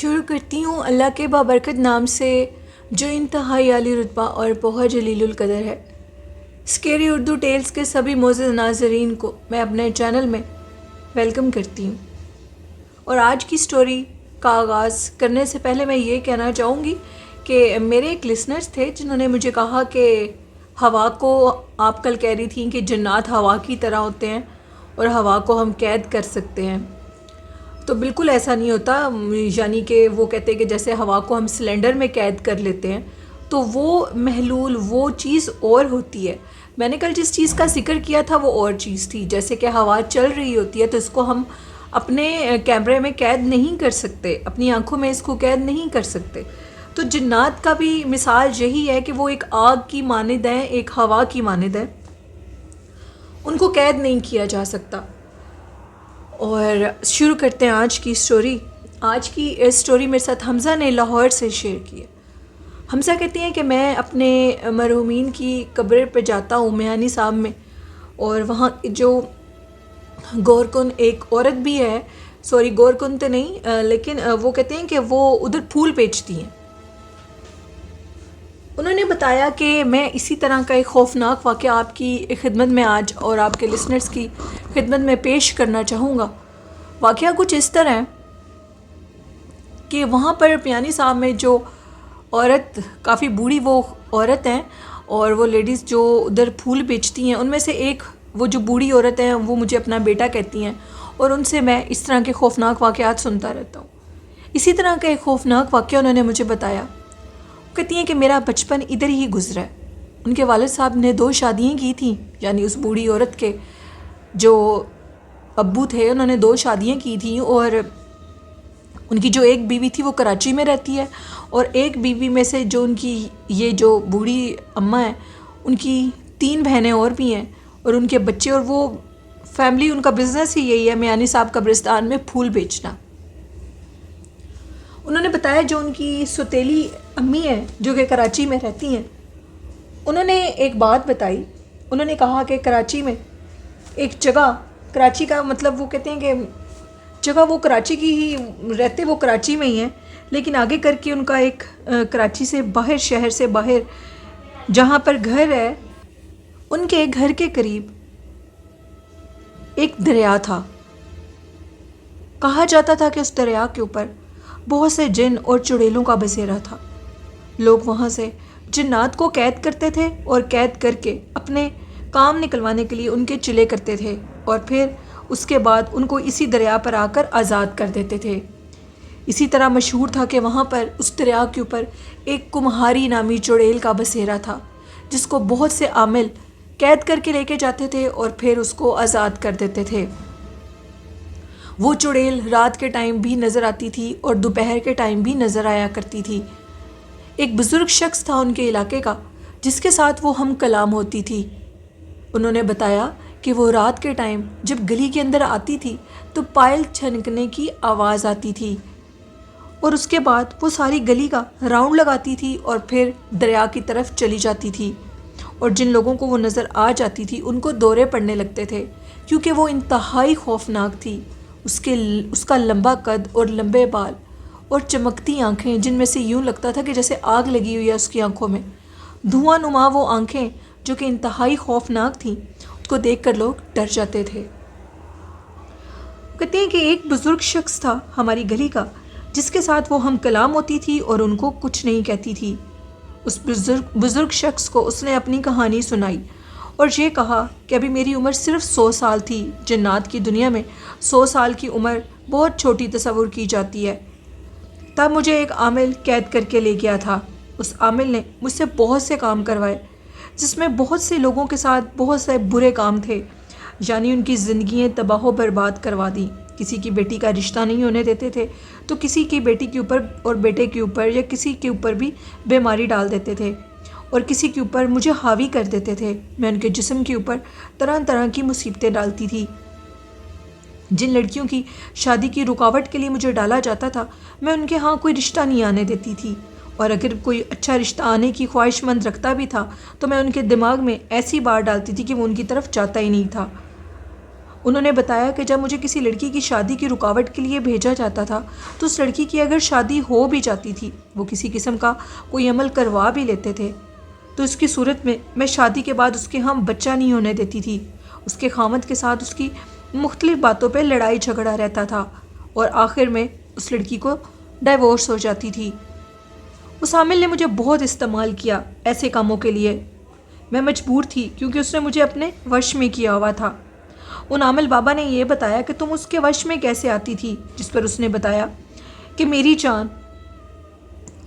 شروع کرتی ہوں اللہ کے بابرکت نام سے جو انتہائی عالی رتبہ اور بہت جلیل القدر ہے۔ اسکیری اردو ٹیلز کے سبھی معزز ناظرین کو میں اپنے چینل میں ویلکم کرتی ہوں، اور آج کی سٹوری کا آغاز کرنے سے پہلے میں یہ کہنا چاہوں گی کہ میرے ایک لسنرز تھے جنہوں نے مجھے کہا کہ ہوا کو آپ کل کہہ رہی تھیں کہ جنات ہوا کی طرح ہوتے ہیں اور ہوا کو ہم قید کر سکتے ہیں۔ تو بالکل ایسا نہیں ہوتا، یعنی کہ وہ کہتے ہیں کہ جیسے ہوا کو ہم سلنڈر میں قید کر لیتے ہیں تو وہ محلول وہ چیز اور ہوتی ہے۔ میں نے کل جس چیز کا ذکر کیا تھا وہ اور چیز تھی، جیسے کہ ہوا چل رہی ہوتی ہے تو اس کو ہم اپنے کیمرے میں قید نہیں کر سکتے، اپنی آنکھوں میں اس کو قید نہیں کر سکتے۔ تو جنات کا بھی مثال یہی ہے کہ وہ ایک آگ کی مانند ہیں، ایک ہوا کی مانند ہیں، ان کو قید نہیں کیا جا سکتا۔ اور شروع کرتے ہیں آج کی سٹوری۔ آج کی سٹوری میرے ساتھ حمزہ نے لاہور سے شیئر کی ہے۔ حمزہ کہتے ہیں کہ میں اپنے مرحومین کی قبر پہ جاتا ہوں میانی صاحب میں، اور وہاں جو گورکن ایک عورت بھی ہے، گورکن تو نہیں لیکن وہ کہتے ہیں کہ وہ ادھر پھول بیچتی ہیں۔ انہوں نے بتایا کہ میں اسی طرح کا ایک خوفناک واقعہ آپ کی خدمت میں آج اور آپ کے لسنرز کی خدمت میں پیش کرنا چاہوں گا۔ واقعہ کچھ اس طرح ہے کہ وہاں پر پیانی صاحب میں جو عورت، کافی بوڑھی وہ عورت ہیں، اور وہ لیڈیز جو ادھر پھول بیچتی ہیں، ان میں سے ایک وہ جو بوڑھی عورت ہیں وہ مجھے اپنا بیٹا کہتی ہیں، اور ان سے میں اس طرح کے خوفناک واقعات سنتا رہتا ہوں۔ اسی طرح کا ایک خوفناک واقعہ انہوں نے مجھے بتایا۔ کہتی ہیں کہ میرا بچپن ادھر ہی گزرا ہے۔ ان کے والد صاحب نے 2 شادیاں کی تھیں، یعنی اس بوڑھی عورت کے جو ابو تھے انہوں نے 2 شادیاں کی تھیں، اور ان کی جو ایک بیوی تھی وہ کراچی میں رہتی ہے، اور ایک بیوی میں سے جو ان کی یہ جو بوڑھی اماں ہیں ان کی 3 بہنیں اور بھی ہیں، اور ان کے بچے، اور وہ فیملی ان کا بزنس ہی یہی ہے، میانی صاحب قبرستان میں پھول بیچنا۔ انہوں نے بتایا جو ان کی سوتیلی امی ہیں جو کہ کراچی میں رہتی ہیں، انہوں نے ایک بات بتائی۔ انہوں نے کہا کہ کراچی میں ایک جگہ، کراچی کا مطلب وہ کہتے ہیں کہ جگہ وہ کراچی کی ہی رہتے، وہ کراچی میں ہی ہیں، لیکن آگے کر کے ان کا ایک کراچی سے باہر، شہر سے باہر جہاں پر گھر ہے، ان کے گھر کے قریب ایک دریا تھا۔ کہا جاتا تھا کہ اس دریا کے اوپر بہت سے جن اور چڑیلوں کا بسیرا تھا۔ لوگ وہاں سے جنات کو قید کرتے تھے اور قید کر کے اپنے کام نکلوانے کے لیے ان کے چلے کرتے تھے، اور پھر اس کے بعد ان کو اسی دریا پر آ کر آزاد کر دیتے تھے۔ اسی طرح مشہور تھا کہ وہاں پر اس دریا کے اوپر ایک کمہاری نامی چڑیل کا بسیرا تھا، جس کو بہت سے عامل قید کر کے لے کے جاتے تھے اور پھر اس کو آزاد کر دیتے تھے۔ وہ چڑیل رات کے ٹائم بھی نظر آتی تھی اور دوپہر کے ٹائم بھی نظر آیا کرتی تھی۔ ایک بزرگ شخص تھا ان کے علاقے کا جس کے ساتھ وہ ہم کلام ہوتی تھی۔ انہوں نے بتایا کہ وہ رات کے ٹائم جب گلی کے اندر آتی تھی تو پائل چھنکنے کی آواز آتی تھی، اور اس کے بعد وہ ساری گلی کا راؤنڈ لگاتی تھی اور پھر دریا کی طرف چلی جاتی تھی، اور جن لوگوں کو وہ نظر آ جاتی تھی ان کو دورے پڑنے لگتے تھے، کیونکہ وہ انتہائی خوفناک تھی۔ اس کا لمبا قد اور لمبے بال اور چمکتی آنکھیں، جن میں سے یوں لگتا تھا کہ جیسے آگ لگی ہوئی ہے اس کی آنکھوں میں، دھواں نما وہ آنکھیں جو کہ انتہائی خوفناک تھیں، اس کو دیکھ کر لوگ ڈر جاتے تھے۔ کہتے ہیں کہ ایک بزرگ شخص تھا ہماری گلی کا جس کے ساتھ وہ ہم کلام ہوتی تھی اور ان کو کچھ نہیں کہتی تھی۔ اس بزرگ شخص کو اس نے اپنی کہانی سنائی اور یہ کہا کہ ابھی میری عمر صرف 100 سال تھی۔ جنات کی دنیا میں 100 سال کی عمر بہت چھوٹی تصور کی جاتی ہے۔ تب مجھے ایک عامل قید کر کے لے گیا تھا۔ اس عامل نے مجھ سے بہت سے کام کروائے، جس میں بہت سے لوگوں کے ساتھ بہت سے برے کام تھے، یعنی ان کی زندگیاں تباہ و برباد کروا دی۔ کسی کی بیٹی کا رشتہ نہیں ہونے دیتے تھے تو کسی کی بیٹی کے اوپر اور بیٹے کے اوپر یا کسی کے اوپر بھی بیماری ڈال دیتے تھے، اور کسی کے اوپر مجھے حاوی کر دیتے تھے۔ میں ان کے جسم کے اوپر طرح طرح کی مصیبتیں ڈالتی تھی۔ جن لڑکیوں کی شادی کی رکاوٹ کے لیے مجھے ڈالا جاتا تھا، میں ان کے ہاں کوئی رشتہ نہیں آنے دیتی تھی، اور اگر کوئی اچھا رشتہ آنے کی خواہش مند رکھتا بھی تھا تو میں ان کے دماغ میں ایسی بات ڈالتی تھی کہ وہ ان کی طرف جاتا ہی نہیں تھا۔ انہوں نے بتایا کہ جب مجھے کسی لڑکی کی شادی کی رکاوٹ کے لیے بھیجا جاتا تھا تو اس لڑکی کی اگر شادی ہو بھی جاتی تھی، وہ کسی قسم کا کوئی عمل کروا بھی لیتے تھے، تو اس کی صورت میں شادی کے بعد اس کے ہم بچہ نہیں ہونے دیتی تھی۔ اس کے خامد کے ساتھ اس کی مختلف باتوں پہ لڑائی جھگڑا رہتا تھا اور آخر میں اس لڑکی کو ڈائیورس ہو جاتی تھی۔ اس عامل نے مجھے بہت استعمال کیا ایسے کاموں کے لیے۔ میں مجبور تھی کیونکہ اس نے مجھے اپنے وش میں کیا ہوا تھا۔ ان عامل بابا نے یہ بتایا کہ تم اس کے وش میں کیسے آتی تھی، جس پر اس نے بتایا کہ میری جان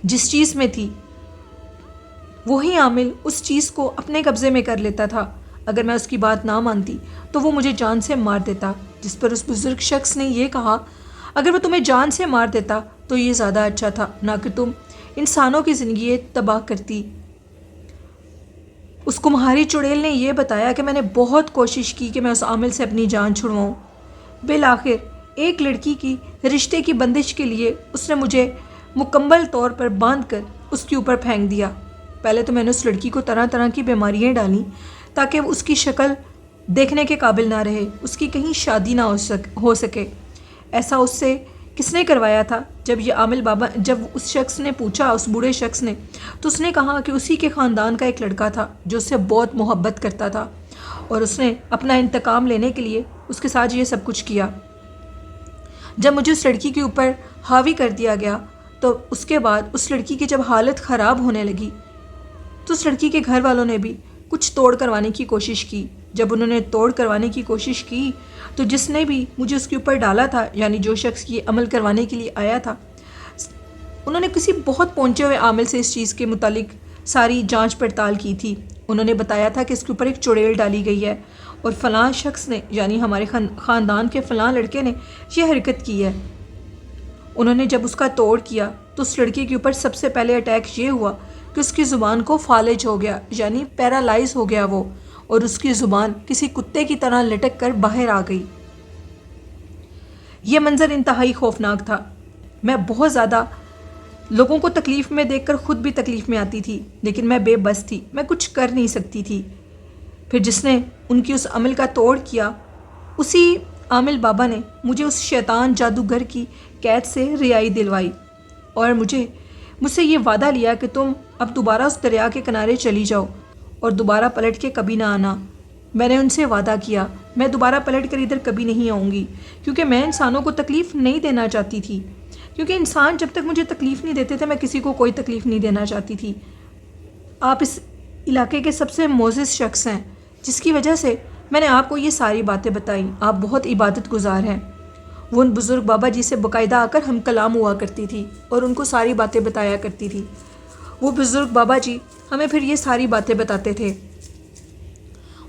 جس چیز میں تھی وہی عامل اس چیز کو اپنے قبضے میں کر لیتا تھا۔ اگر میں اس کی بات نہ مانتی تو وہ مجھے جان سے مار دیتا، جس پر اس بزرگ شخص نے یہ کہا اگر وہ تمہیں جان سے مار دیتا تو یہ زیادہ اچھا تھا، نہ کہ تم انسانوں کی زندگی تباہ کرتی۔ اس کمہاری چڑیل نے یہ بتایا کہ میں نے بہت کوشش کی کہ میں اس عامل سے اپنی جان چھڑواؤں۔ بالآخر ایک لڑکی کی رشتے کی بندش کے لیے اس نے مجھے مکمل طور پر باندھ کر اس کے اوپر پھینک دیا۔ پہلے تو میں نے اس لڑکی کو طرح طرح کی بیماریاں ڈالیں تاکہ اس کی شکل دیکھنے کے قابل نہ رہے، اس کی کہیں شادی نہ ہو سکے۔ ایسا اس سے کس نے کروایا تھا؟ جب یہ عامل بابا جب اس شخص نے پوچھا، اس بوڑھے شخص نے، تو اس نے کہا کہ اسی کے خاندان کا ایک لڑکا تھا جو اس سے بہت محبت کرتا تھا اور اس نے اپنا انتقام لینے کے لیے اس کے ساتھ یہ سب کچھ کیا۔ جب مجھے اس لڑکی کے اوپر حاوی کر دیا گیا تو اس کے بعد اس لڑکی کی جب حالت خراب ہونے لگی تو اس لڑکی کے گھر والوں نے بھی کچھ توڑ کروانے کی کوشش کی۔ جب انہوں نے توڑ کروانے کی کوشش کی تو جس نے بھی مجھے اس کے اوپر ڈالا تھا، یعنی جو شخص یہ عمل کروانے کے لیے آیا تھا، انہوں نے کسی بہت پہنچے ہوئے عامل سے اس چیز کے متعلق ساری جانچ پڑتال کی تھی۔ انہوں نے بتایا تھا کہ اس کے اوپر ایک چڑیل ڈالی گئی ہے اور فلاں شخص نے، یعنی ہمارے خاندان کے فلاں لڑکے نے یہ حرکت کی ہے۔ انہوں نے جب اس کا توڑ کیا تو اس لڑکے کے اوپر سب سے پہلے اٹیک یہ ہوا کہ اس کی زبان کو فالج ہو گیا، یعنی پیرالائز ہو گیا وہ، اور اس کی زبان کسی کتے کی طرح لٹک کر باہر آ گئی۔ یہ منظر انتہائی خوفناک تھا۔ میں بہت زیادہ لوگوں کو تکلیف میں دیکھ کر خود بھی تکلیف میں آتی تھی، لیکن میں بے بس تھی، میں کچھ کر نہیں سکتی تھی۔ پھر جس نے ان کی اس عمل کا توڑ کیا، اسی عامل بابا نے مجھے اس شیطان جادوگر کی قید سے رہائی دلوائی اور مجھ سے یہ وعدہ لیا کہ تم اب دوبارہ اس دریا کے کنارے چلی جاؤ اور دوبارہ پلٹ کے کبھی نہ آنا۔ میں نے ان سے وعدہ کیا میں دوبارہ پلٹ کر ادھر کبھی نہیں آؤں گی، کیونکہ میں انسانوں کو تکلیف نہیں دینا چاہتی تھی، کیونکہ انسان جب تک مجھے تکلیف نہیں دیتے تھے میں کسی کو کوئی تکلیف نہیں دینا چاہتی تھی۔ آپ اس علاقے کے سب سے معزز شخص ہیں، جس کی وجہ سے میں نے آپ کو یہ ساری باتیں بتائیں۔ آپ بہت عبادت گزار ہیں۔ وہ ان بزرگ بابا جی سے باقاعدہ آ کر ہم کلام ہوا کرتی تھی اور ان کو ساری باتیں بتایا کرتی تھی۔ وہ بزرگ بابا جی ہمیں پھر یہ ساری باتیں بتاتے تھے۔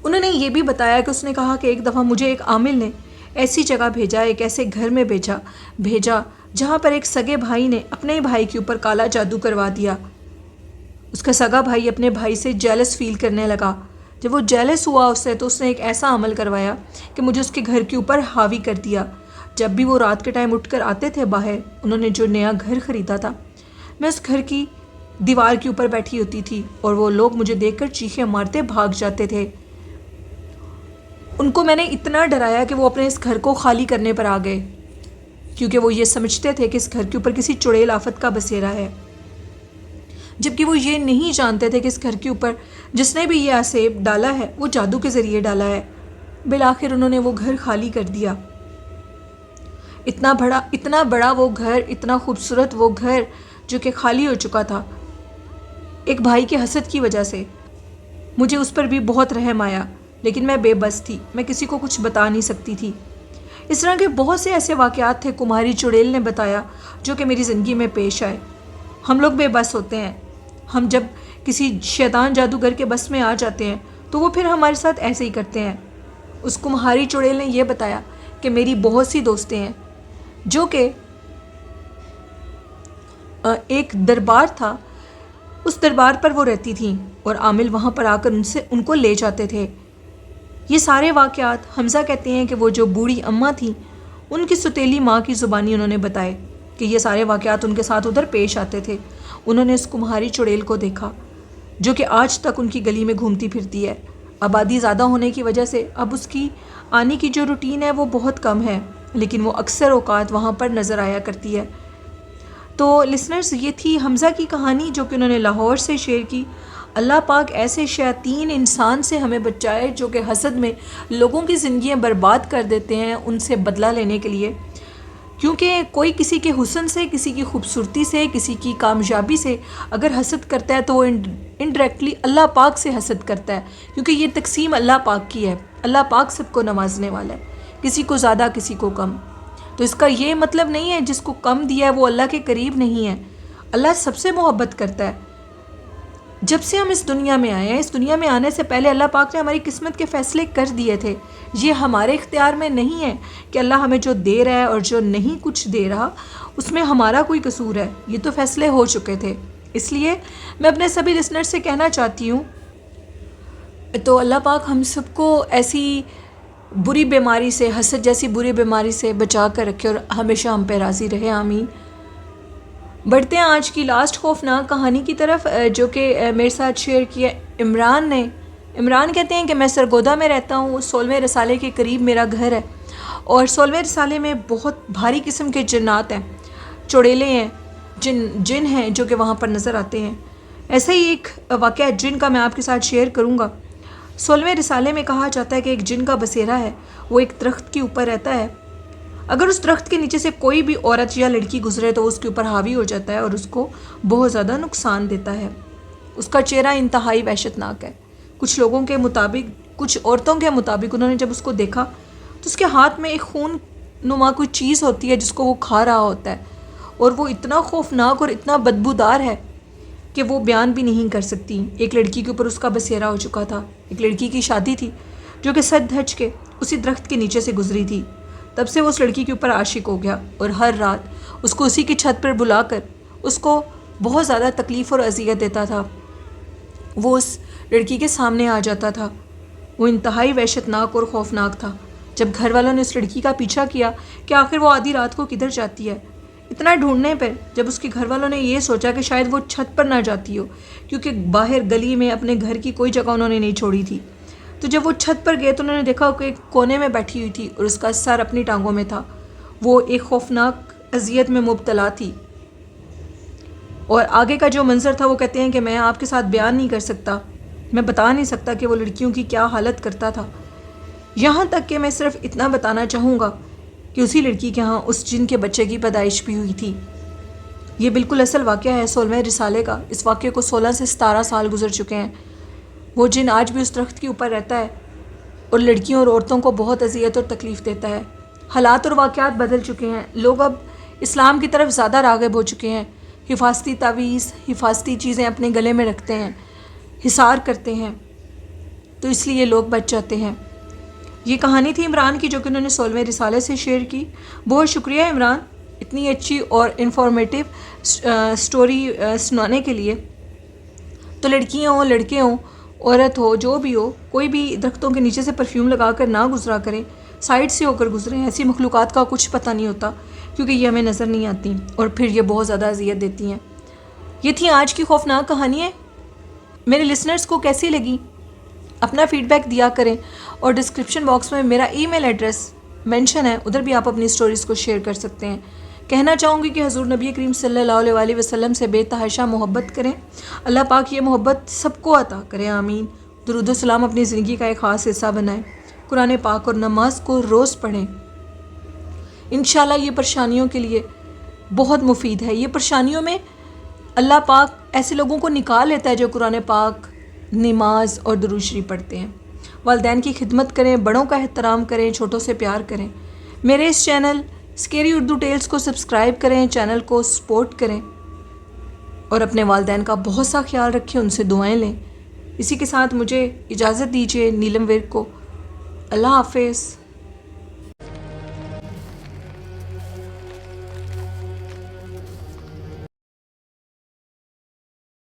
انہوں نے یہ بھی بتایا کہ اس نے کہا کہ ایک دفعہ مجھے ایک عامل نے ایسی جگہ بھیجا، ایک ایسے گھر میں بھیجا جہاں پر ایک سگے بھائی نے اپنے بھائی کے اوپر کالا جادو کروا دیا۔ اس کا سگا بھائی اپنے بھائی سے جیلس فیل کرنے لگا۔ جب وہ جیلس ہوا اس سے تو اس نے ایک ایسا عمل کروایا کہ مجھے اس کے گھر کے اوپر حاوی کر دیا۔ جب بھی وہ رات کے ٹائم اٹھ کر آتے تھے باہر، انہوں نے جو نیا گھر خریدا تھا، میں اس گھر کی دیوار کے اوپر بیٹھی ہوتی تھی اور وہ لوگ مجھے دیکھ کر چیخیں مارتے بھاگ جاتے تھے۔ ان کو میں نے اتنا ڈرایا کہ وہ اپنے اس گھر کو خالی کرنے پر آ گئے، کیونکہ وہ یہ سمجھتے تھے کہ اس گھر کے اوپر کسی چڑیل آفت کا بسیرا ہے، جبکہ وہ یہ نہیں جانتے تھے کہ اس گھر کے اوپر جس نے بھی یہ آسیب ڈالا ہے وہ جادو کے ذریعے ڈالا ہے۔ بالآخر انہوں نے وہ گھر خالی کر دیا۔ اتنا بڑا وہ گھر، اتنا خوبصورت وہ گھر جو کہ خالی ہو چکا تھا ایک بھائی کے حسد کی وجہ سے۔ مجھے اس پر بھی بہت رحم آیا، لیکن میں بے بس تھی، میں کسی کو کچھ بتا نہیں سکتی تھی۔ اس طرح کے بہت سے ایسے واقعات تھے کمہاری چڑیل نے بتایا جو کہ میری زندگی میں پیش آئے۔ ہم لوگ بے بس ہوتے ہیں، ہم جب کسی شیطان جادوگر کے بس میں آ جاتے ہیں تو وہ پھر ہمارے ساتھ ایسے ہی کرتے ہیں۔ اس کمہاری چڑیل نے یہ بتایا کہ میری بہت سی دوستیں ہیں جو کہ ایک دربار تھا، اس دربار پر وہ رہتی تھیں اور عامل وہاں پر آ کر ان کو لے جاتے تھے۔ یہ سارے واقعات حمزہ کہتے ہیں کہ وہ جو بوڑھی اماں تھیں ان کی ستیلی ماں کی زبانی انہوں نے بتائے کہ یہ سارے واقعات ان کے ساتھ ادھر پیش آتے تھے۔ انہوں نے اس کمہاری چڑیل کو دیکھا جو کہ آج تک ان کی گلی میں گھومتی پھرتی ہے۔ آبادی زیادہ ہونے کی وجہ سے اب اس کی آنے کی جو روٹین ہے وہ بہت کم ہے، لیکن وہ اکثر اوقات وہاں پر نظر آیا کرتی ہے۔ تو لسنرز، یہ تھی حمزہ کی کہانی جو کہ انہوں نے لاہور سے شیئر کی۔ اللہ پاک ایسے شیاطین انسان سے ہمیں بچائے جو کہ حسد میں لوگوں کی زندگیاں برباد کر دیتے ہیں ان سے بدلہ لینے کے لیے، کیونکہ کوئی کسی کے حسن سے، کسی کی خوبصورتی سے، کسی کی کامیابی سے اگر حسد کرتا ہے تو وہ انڈائریکٹلی اللہ پاک سے حسد کرتا ہے، کیونکہ یہ تقسیم اللہ پاک کی ہے۔ اللہ پاک سب کو نوازنے والا ہے، کسی کو زیادہ کسی کو کم۔ تو اس کا یہ مطلب نہیں ہے جس کو کم دیا ہے وہ اللہ کے قریب نہیں ہے۔ اللہ سب سے محبت کرتا ہے۔ جب سے ہم اس دنیا میں آئے ہیں، اس دنیا میں آنے سے پہلے اللہ پاک نے ہماری قسمت کے فیصلے کر دیے تھے۔ یہ ہمارے اختیار میں نہیں ہے کہ اللہ ہمیں جو دے رہا ہے اور جو نہیں کچھ دے رہا اس میں ہمارا کوئی قصور ہے، یہ تو فیصلے ہو چکے تھے۔ اس لیے میں اپنے سبھی لسنر سے کہنا چاہتی ہوں، تو اللہ پاک ہم سب کو ایسی بری بیماری سے، حسد جیسی بری بیماری سے بچا کر رکھے اور ہمیشہ ہم پہ راضی رہے، آمین۔ بڑھتے ہیں آج کی لاسٹ خوفناک کہانی کی طرف، جو کہ میرے ساتھ شیئر کیا عمران نے۔ عمران کہتے ہیں کہ میں سرگودا میں رہتا ہوں، 16ویں رسالے کے قریب میرا گھر ہے، اور 16ویں رسالے میں بہت بھاری قسم کے جنات ہیں، چڑیلے ہیں، جن ہیں جو کہ وہاں پر نظر آتے ہیں۔ ایسا ہی ایک واقعہ جن کا میں آپ کے ساتھ شیئر کروں گا۔ 16ویں رسالے میں کہا جاتا ہے کہ ایک جن کا بسیرا ہے، وہ ایک درخت کے اوپر رہتا ہے۔ اگر اس درخت کے نیچے سے کوئی بھی عورت یا لڑکی گزرے تو اس کے اوپر حاوی ہو جاتا ہے اور اس کو بہت زیادہ نقصان دیتا ہے۔ اس کا چہرہ انتہائی وحشتناک ہے۔ کچھ لوگوں کے مطابق، کچھ عورتوں کے مطابق، انہوں نے جب اس کو دیکھا تو اس کے ہاتھ میں ایک خون نما کوئی چیز ہوتی ہے جس کو وہ کھا رہا ہوتا ہے، اور وہ اتنا خوفناک اور اتنا بدبودار ہے کہ وہ بیان بھی نہیں کر سکتی۔ ایک لڑکی کے اوپر اس کا بسیرا ہو چکا تھا، ایک لڑکی کی شادی تھی جو کہ سر دھج کے اسی درخت کے نیچے سے گزری تھی۔ تب سے وہ اس لڑکی کے اوپر عاشق ہو گیا اور ہر رات اس کو اسی کی چھت پر بلا کر اس کو بہت زیادہ تکلیف اور اذیت دیتا تھا۔ وہ اس لڑکی کے سامنے آ جاتا تھا۔ وہ انتہائی وحشتناک اور خوفناک تھا۔ جب گھر والوں نے اس لڑکی کا پیچھا کیا کہ آخر وہ آدھی رات کو کدھر جاتی ہے، اتنا ڈھونڈنے پر جب اس کے گھر والوں نے یہ سوچا کہ شاید وہ چھت پر نہ جاتی ہو، کیونکہ باہر گلی میں اپنے گھر کی کوئی جگہ انہوں نے نہیں چھوڑی تھی، تو جب وہ چھت پر گئے تو انہوں نے دیکھا کہ ایک کونے میں بیٹھی ہوئی تھی اور اس کا سر اپنی ٹانگوں میں تھا۔ وہ ایک خوفناک اذیت میں مبتلا تھی، اور آگے کا جو منظر تھا وہ کہتے ہیں کہ میں آپ کے ساتھ بیان نہیں کر سکتا، میں بتا نہیں سکتا کہ وہ لڑکیوں کی کیا حالت کرتا تھا۔ یہاں تک کہ میں صرف اتنا بتانا چاہوں گا کہ اسی لڑکی کے ہاں اس جن کے بچے کی پیدائش بھی ہوئی تھی۔ یہ بالکل اصل واقعہ ہے 16ویں رسالے کا۔ اس واقعے کو 16 سے 17 سال گزر چکے ہیں۔ وہ جن آج بھی اس درخت کے اوپر رہتا ہے اور لڑکیوں اور عورتوں کو بہت اذیت اور تکلیف دیتا ہے۔ حالات اور واقعات بدل چکے ہیں، لوگ اب اسلام کی طرف زیادہ راغب ہو چکے ہیں، حفاظتی تعویذ، حفاظتی چیزیں اپنے گلے میں رکھتے ہیں، حصار کرتے ہیں، تو اس لیے لوگ بچ جاتے ہیں۔ یہ کہانی تھی عمران کی جو کہ انہوں نے 16ویں رسالے سے شیئر کی۔ بہت شکریہ عمران اتنی اچھی اور انفارمیٹیو سٹوری سنانے کے لیے۔ تو لڑکیاں ہوں، لڑکے ہوں، عورت ہو، جو بھی ہو، کوئی بھی درختوں کے نیچے سے پرفیوم لگا کر نہ گزرا کریں، سائڈ سے ہو کر گزریں۔ ایسی مخلوقات کا کچھ پتہ نہیں ہوتا کیونکہ یہ ہمیں نظر نہیں آتی اور پھر یہ بہت زیادہ اذیت دیتی ہیں۔ یہ تھی آج کی خوفناک کہانیاں۔ میرے لسنرز کو کیسی لگی اپنا فیڈ بیک دیا کریں، اور ڈسکرپشن باکس میں میرا ای میل ایڈریس مینشن ہے، ادھر بھی آپ اپنی سٹوریز کو شیئر کر سکتے ہیں۔ کہنا چاہوں گی کہ حضور نبی کریم صلی اللہ علیہ وسلم سے بے تحاشا محبت کریں۔ اللہ پاک یہ محبت سب کو عطا کرے، آمین۔ درود و سلام اپنی زندگی کا ایک خاص حصہ بنائیں، قرآن پاک اور نماز کو روز پڑھیں۔ انشاءاللہ یہ پریشانیوں کے لیے بہت مفید ہے۔ یہ پریشانیوں میں اللہ پاک ایسے لوگوں کو نکال لیتا ہے جو قرآن پاک، نماز اور درود شریف پڑھتے ہیں۔ والدین کی خدمت کریں، بڑوں کا احترام کریں، چھوٹوں سے پیار کریں۔ میرے اس چینل اسکیری اردو ٹیلز کو سبسکرائب کریں، چینل کو سپورٹ کریں، اور اپنے والدین کا بہت سا خیال رکھیں، ان سے دعائیں لیں۔ اسی کے ساتھ مجھے اجازت دیجیے نیلم ورک کو۔ اللہ حافظ۔